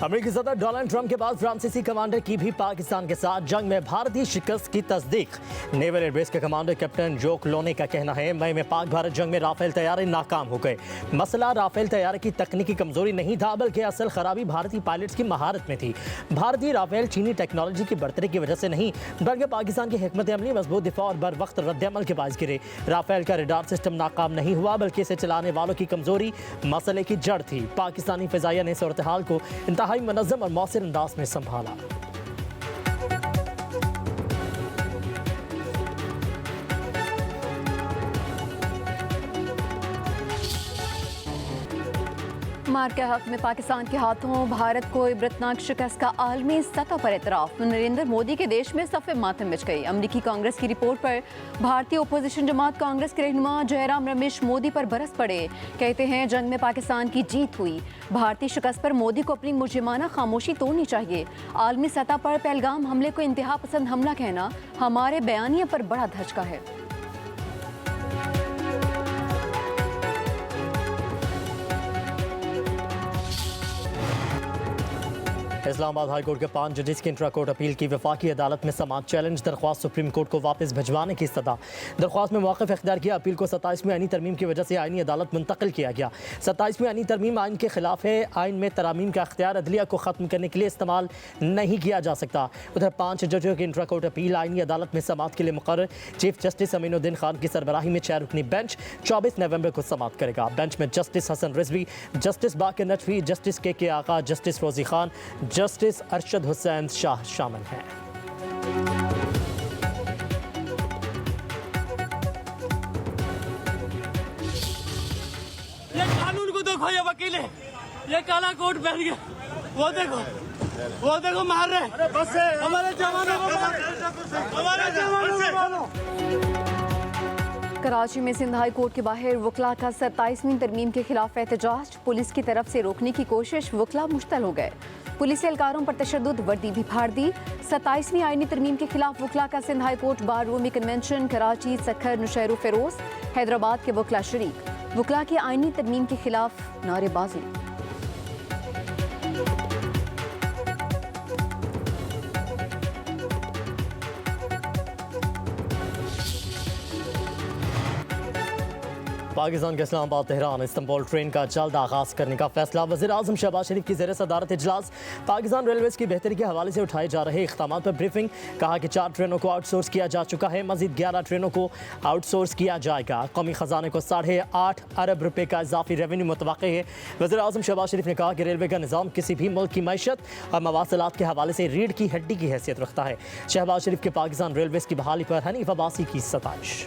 अमेरिकी सदर Donald Trump के बाद फ्रांसीसी कमांडर की भी पाकिस्तान के साथ जंग में भारतीय शिकस्त की तस्दीक। नेवल एयरबेस के कमांडर कैप्टन जोक लोने का कहना है, मई में पाक भारत जंग में राफेल तैयारे नाकाम हो गए। मसला राफेल तैयारे की तकनीकी कमजोरी नहीं था, बल्कि असल खराबी भारतीय पायलट्स की महारत में थी। भारतीय राफेल चीनी टेक्नोलॉजी की बढ़तरी की वजह से नहीं, बल्कि पाकिस्तान की हिकमत अमली, मजबूत दिफा और बर वक्त रद्दमल के बायस गिरे। राफेल का रडार सिस्टम नाकाम नहीं हुआ, बल्कि इसे चलाने वालों की कमजोरी मसले की जड़ थी। पाकिस्तानी फिजाइया ने सूरत हाल को इंतहाई मनज़्ज़म और मौसर अंदाज में संभाला। मार के हक में पाकिस्तान के हाथों भारत को इबरतनाक शिकस्त का आलमी सतह पर एतराफ। नरेंद्र मोदी के देश में सफ़े मातम मच गई। अमरीकी कांग्रेस की रिपोर्ट पर भारतीय अपोजिशन जमात कांग्रेस के रहनुमा जयराम रमेश मोदी पर बरस पड़े। कहते हैं जंग में पाकिस्तान की जीत हुई। भारतीय शिकस्त पर मोदी को अपनी मुजरिमाना खामोशी तोड़नी चाहिए। आलमी सतह पर पहलगाम हमले को इंतहा पसंद हमला कहना हमारे बयानिया पर बड़ा धचका है। इस्लामाबाद हाई कोर्ट के 5 जजेस की इंट्रा कोर्ट अपील की वफाकी अदालत में समाअत चैलेंज। दरख्वास्त सुप्रीम कोर्ट को वापस भिजवाने की सदा। दरख्वास्त में मौक़िफ़ इख्तियार किया। अपील को 27वीं आईनी तरमीम की वजह से आईनी अदालत मुंतकिल किया गया। 27वीं आईनी तरमीम आइन के खिलाफ है। आइन में तरामीम का इख्तियार अदलिया को ख़त्म करने के लिए इस्तेमाल नहीं किया जा सकता। उधर 5 जजों की इंट्रा कोर्ट अपील आईनी अदालत में समाअत के लिए मुकर्रर। चीफ जस्टिस अमीनुद्दीन खान की सरबराही में 6 रुकनी बेंच 24 नवंबर को समाअत करेगा। बेंच में जस्टिस हसन रिजवी, जस्टिस बाकर नजफी, जस्टिस के आका, जस्टिस रोजी खान, जस्टिस अरशद हुसैन शाह शामिल हैं। ये कानून को देखो, ये वकील है, ये काला कोट पहन के वो देखो मार रहे हमारे जवानों को, हमारे जवानों को मारो। कराची में सिंध हाई कोर्ट के बाहर वकला का 27वीं तरमीम के खिलाफ एहतजाज। पुलिस की तरफ से रोकने की कोशिश, वकला मुश्तल हो गए। पुलिस एहलकारों पर तशद्दुद, वर्दी भी फाड़ दी। 27वीं आईनी तरमीम के खिलाफ वकला का Sindh high court bar Rumi convention, Karachi, Sukkur, नुशैर Firoz, Hyderabad के वकला शरीक। वकला की आईनी तरमीम के खिलाफ नारेबाजी। पाकिस्तान के इस्लामाबाद तेहरान इस्तांबुल ट्रेन का जल्द आगाज़ करने का फैसला। वज़ीर-ए-आज़म शहबाज शरीफ की ज़ेर सदारत इजलास। पाकिस्तान रेलवेज़ की बेहतरी के हवाले से उठाए जा रहे इक़दाम पर ब्रीफिंग। कहा कि 4 ट्रेनों को आउटसोर्स किया जा चुका है, मज़ीद 11 ट्रेनों को आउटसोर्स किया जाएगा। कौमी ख़जाने को 8.5 अरब रुपये का इजाफी रेवेन्यू मुतवक्किल है। वज़ीर-ए-आज़म शहबाज शरीफ ने कहा कि रेलवे का निज़ाम किसी भी मुल्क की मईशत और मवासलात के हवाले से रीढ़ की हड्डी की हैसियत रखता है। शहबाज शरीफ के पाकिस्तान रेलवेज़ की बहाली पर हनीफ अब्बासी की सताइश।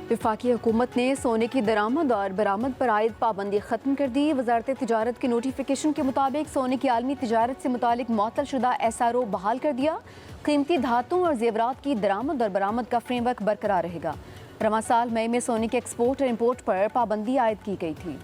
वफाकी हुकूमत ने सोने की दरामद और बरामद पर आयद पाबंदी ख़त्म कर दी। वजारत तिजारत के नोटिफिकेशन के मुताबिक सोने की आलमी तिजारत से मुतालिक मुअत्तल शुदा SRO बहाल कर दिया। कीमती धातुओं और जेवरात की दरामद और बरामद का फ्रेमवर्क बरकरार रहेगा। रवां साल मई में सोने के एक्सपोर्ट और इम्पोर्ट पर पाबंदी आयद की गई थी।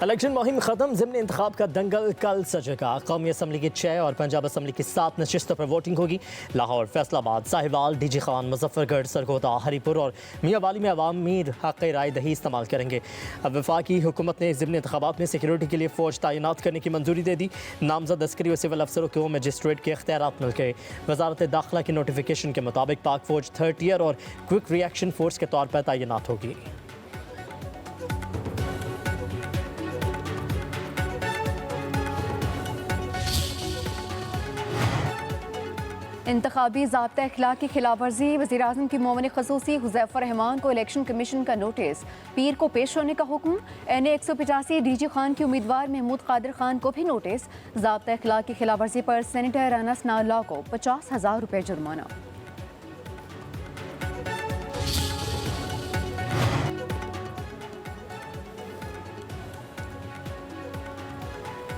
इलेक्शन मुहिम खत्म, ज़िमनी इंतखाब का दंगल कल सजेगा। कौमी असम्बली की 6 और पंजाब असम्बली की 7 नशिस्तों पर वोटिंग होगी। लाहौर, फैसलाबाद, साहिवाल, DG खान, मुजफ्फरगढ़, सरगोदा, हरीपुर और मियांवाली में अवामी हक़ राय दही इस्तेमाल करेंगे। अब वफाकी हुकूमत ने ज़िमनी इंतखाबात में सिक्योरिटी के लिए फ़ौज तैनात करने की मंजूरी दे दी। नामजद अस्करी और सिविल अफसरों को मजिस्ट्रेट के इख्तियारात मिल गए। वजारत दाखिला के नोटिफिकेशन के मुताबिक पाक फ़ौज 3rd ईयर और क्विक रिएक्शन फोर्स के तौर पर तैनात होगी। इंतखाबी ज़ाब्ता अखलाक की खिलाफ वर्जी। वज़ीर-ए-आज़म की मोमिन ख़ुसूसी हुज़ैफ़र रहमान को इलेक्शन कमीशन का नोटिस। पीर को पेश होने का हुक्म। NA 185 DG खान के उम्मीदवार महमूद कादिर खान को भी नोटिस। ज़ाब्ता अखलाक की खिलाफ वर्जी पर सेनेटर अनस नाउल्लाह को 50,000 रुपये जुर्माना।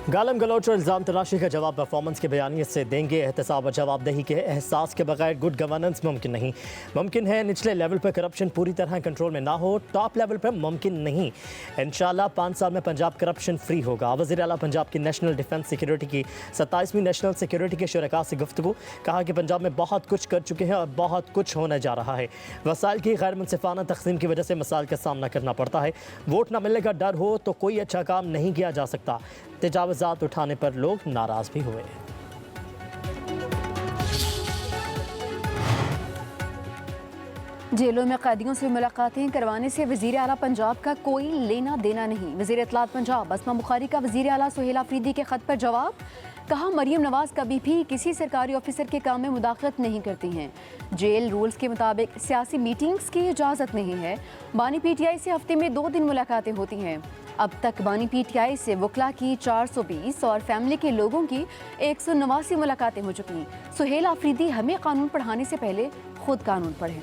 गालम गलौच और इल्ज़ाम तराशी का जवाब परफॉर्मेंस के बयानिए से देंगे। एहतसाब और जवाबदेही के एहसास के बगैर गुड गवर्नेंस मुमकिन नहीं। मुमकिन है निचले लेवल पर करप्शन पूरी तरह कंट्रोल में ना हो, टॉप लेवल पर मुमकिन नहीं। इंशाल्लाह 5 साल में पंजाब करप्शन फ्री होगा। वज़ीर आला पंजाब की नेशनल डिफेंस सिक्योरिटी की 27वीं नेशनल सिक्योरिटी के शुरका से गुफ्तगू। कहा कि पंजाब में बहुत कुछ कर चुके हैं और बहुत कुछ होने जा रहा है। वसाइल की गैर मुनसिफाना तकसीम की वजह से मसाइल का सामना करना पड़ता है। वोट न मिलने का डर हो तो कोई अच्छा काम नहीं किया जा सकता। तजावुज़ात उठाने पर लोग नाराज भी हुए। जेलों में कैदियों से मुलाकातें करवाने से वज़ीर आला पंजाब का कोई लेना देना नहीं। वज़ीर इत्तलात पंजाब अस्मा बुखारी का वज़ीर आला सुहेल आफरीदी के ख़त पर जवाब। कहा मरियम नवाज़ कभी भी किसी सरकारी ऑफिसर के काम में मुदाखलत नहीं करती हैं। जेल रूल्स के मुताबिक सियासी मीटिंग्स की इजाज़त नहीं है। बानी पीटीआई से हफ्ते में 2 दिन मुलाकातें होती हैं। अब तक बानी पीटीआई से वकला की 420 और फैमिली के लोगों की 189 मुलाकातें हो चुकी। सुहेल आफरीदी हमें कानून पढ़ाने से पहले खुद कानून पढ़ें।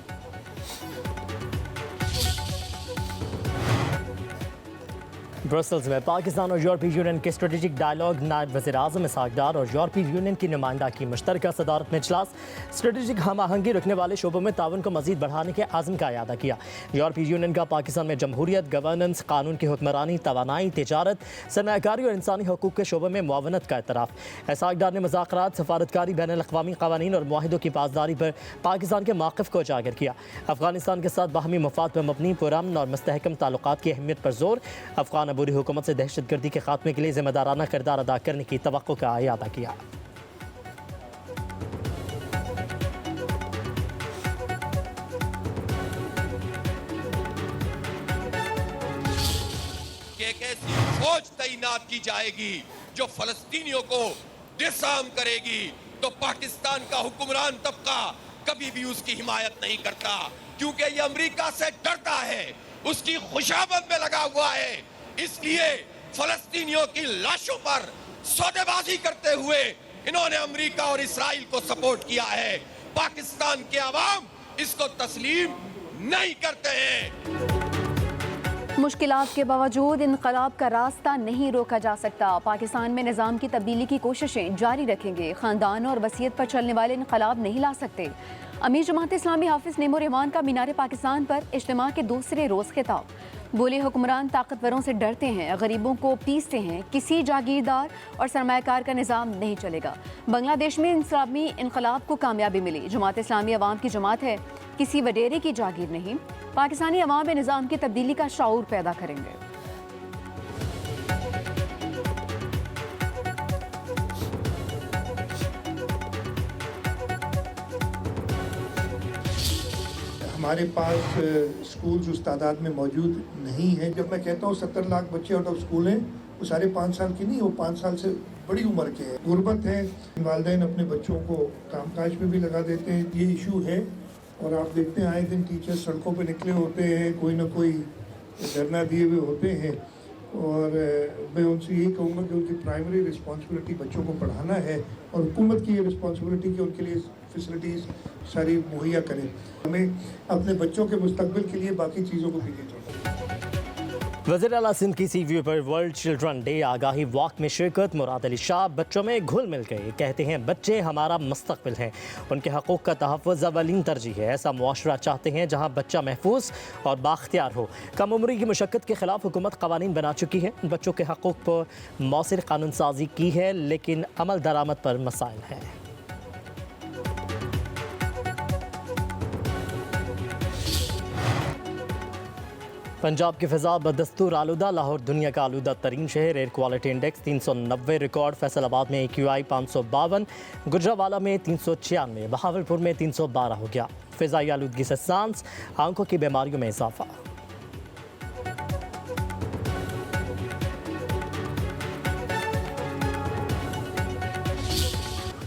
ब्रसल्स में पाकिस्तान और यूरोपीय यूनियन के स्ट्रेटेजिक डायलॉग नायब वज़ीर-ए-आज़म इसहाक डार और यूरोपीय यूनियन की नुमाइंदा की मुश्तरका सदारत में इजलास। स्ट्रेटेजिक हम आहंगी रखने वाले शोबों में ताउन को मज़ीद बढ़ाने के आज़म का इयादा किया। यूरोपीय यूनियन का पाकिस्तान में जमहूरियत, गवर्नेंस, कानून की हुक्मरानी, तवानाई, तिजारत, सरमायाकारी और इंसानी हकूक़ के शोबों में मुआवनत का एतराफ़। इसहाक डार ने मुज़ाकरात, सफारतकारी, बैनुल-अक़वामी क़वानीन और मुआहिदों की पासदारी पर पाकिस्तान के मौक़िफ़ को उजागर किया। अफ़गानिस्तान के साथ बाहमी मफ़ाद पर मबनी पुरअमन और मुस्तहकम ताल्लुक़ात की अहमियत पर जोर। अफ़गान अबूरी हुकूमत से दहशतगर्दी के खात्मे के लिए जिम्मेदाराना किरदार अदा करने की तवक्को का इयादा किया। एक ऐसी फौज तैनात की जाएगी जो फलस्तीनियों को डिसआर्म करेगी, तो पाकिस्तान का हुक्मरान तबका कभी भी उसकी हिमायत नहीं करता, क्योंकि ये अमेरिका से डरता है, उसकी खुशामद में लगा हुआ है। इसलिए फलस्तीनियों की लाशों पर सौदेबाजी करते हुए इन्होंने अमेरिका और इस्राइल को सपोर्ट किया है। पाकिस्तान के अवाम इसको तस्लीम नहीं करते हैं। मुश्किलात के बावजूद इनकलाब का रास्ता नहीं रोका जा सकता। पाकिस्तान में निज़ाम की तब्दीली की कोशिशें जारी रखेंगे। ख़ानदान और वसीयत पर चलने वाले इनकलाब नहीं ला सकते। अमीर जमात इस्लामी हाफिज नेमो रहमान का मीनार पाकिस्तान पर इज्तिमा के दूसरे रोज़ खिताब। बोले हुक्मरान ताकतवरों से डरते हैं, गरीबों को पीसते हैं, किसी जागीरदार और सरमायाकार का निज़ाम नहीं चलेगा। बांग्लादेश में इस्लामी इनकलाब को कामयाबी मिली। जमात इस्लामी अवाम की जमात है, किसी वडेरे की जागीर नहीं। पाकिस्तानी अवाम में निज़ाम की तब्दीली का शऊर पैदा करेंगे। हमारे पास स्कूल्स उस तादाद में मौजूद नहीं है। जब मैं कहता हूँ 70 लाख बच्चे आउट ऑफ स्कूल हैं, वो सारे 5 साल की नहीं, वो 5 साल से बड़ी उम्र के हैं। गुर्बत है, वालिदैन अपने बच्चों को कामकाज पे भी लगा देते हैं, ये इशू है। और आप देखते हैं आए दिन टीचर्स सड़कों पे निकले होते हैं, कोई ना कोई धरना दिए हुए होते हैं। और मैं उनसे यही कहूँगा कि उनकी प्राइमरी रिस्पॉन्सिबिलिटी बच्चों को पढ़ाना है और हुकूमत की ये रिस्पॉन्सिबिलिटी कि उनके लिए फैसिलिटीज़ सारी मुहैया करें। हमें अपने बच्चों के मुस्तकबिल के लिए बाकी चीज़ों को भी नहीं छोड़ना। वज़ीर आला सिंध की सीव्यू पर वर्ल्ड चिल्ड्रन डे आगाही वॉक में शिरकत। मुराद अली शाह बच्चों में घुल मिल गए। कहते हैं बच्चे हमारा मुस्तकबिल हैं, उनके हकूक़ का तहफ़्फ़ुज़ अवलीन तरजीह है। ऐसा मुआशरा चाहते हैं जहाँ बच्चा महफूज और बाख्तियार हो। कम उम्री की मुशक्क़त के ख़िलाफ़ हुकूमत क़वानीन बना चुकी है। बच्चों के हकूक़ पर मौसर कानून साजी की है, लेकिन अमल दरामद पर मसाइल हैं। पंजाब की फ़िज़ा बदस्तूर आलूदा। लाहौर दुनिया का आलूदा तरीन शहर। Air quality index 390 record. Faisalabad में AQI 552, गुजरावाला में 396, बहावलपुर में 312 हो गया। फ़िज़ाई आलूदगी से सांस, आंखों की बीमारियों में इजाफा।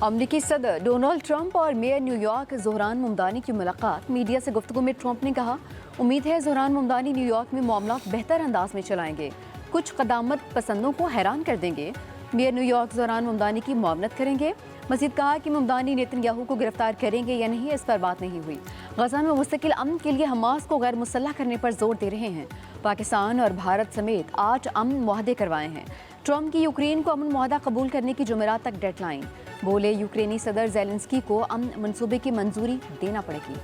अमरीकी सदर डोनाल्ड ट्रंप और मेयर न्यूयॉर्क ज़ोहरान मुमदानी की मुलाकात। मीडिया से गुफ्तगू में ट्रंप ने कहा, उम्मीद है ज़ोहरान मुमदानी न्यूयॉर्क में मामला बेहतर अंदाज में चलाएंगे, कुछ क़दामत पसंदों को हैरान कर देंगे। मेयर न्यूयॉर्क ज़ोहरान मुमदानी की मुआवनत करेंगे। मज़ीद कहा कि मुमदानी नेतन्याहू को गिरफ्तार करेंगे या नहीं, इस पर बात नहीं हुई। गज़ा में मुस्तकिल अमन के लिए हमास को गैर मुसल्लह करने पर जोर दे रहे हैं। पाकिस्तान और भारत समेत 8 अमन मुआहदे करवाए हैं। ट्रम्प की यूक्रेन को अमन मुआहदा कबूल करने की जुमेरात तक डेडलाइन। बोले यूक्रेनी सदर जेलेंस्की को अमन मंसूबे की मंजूरी देना पड़ेगी।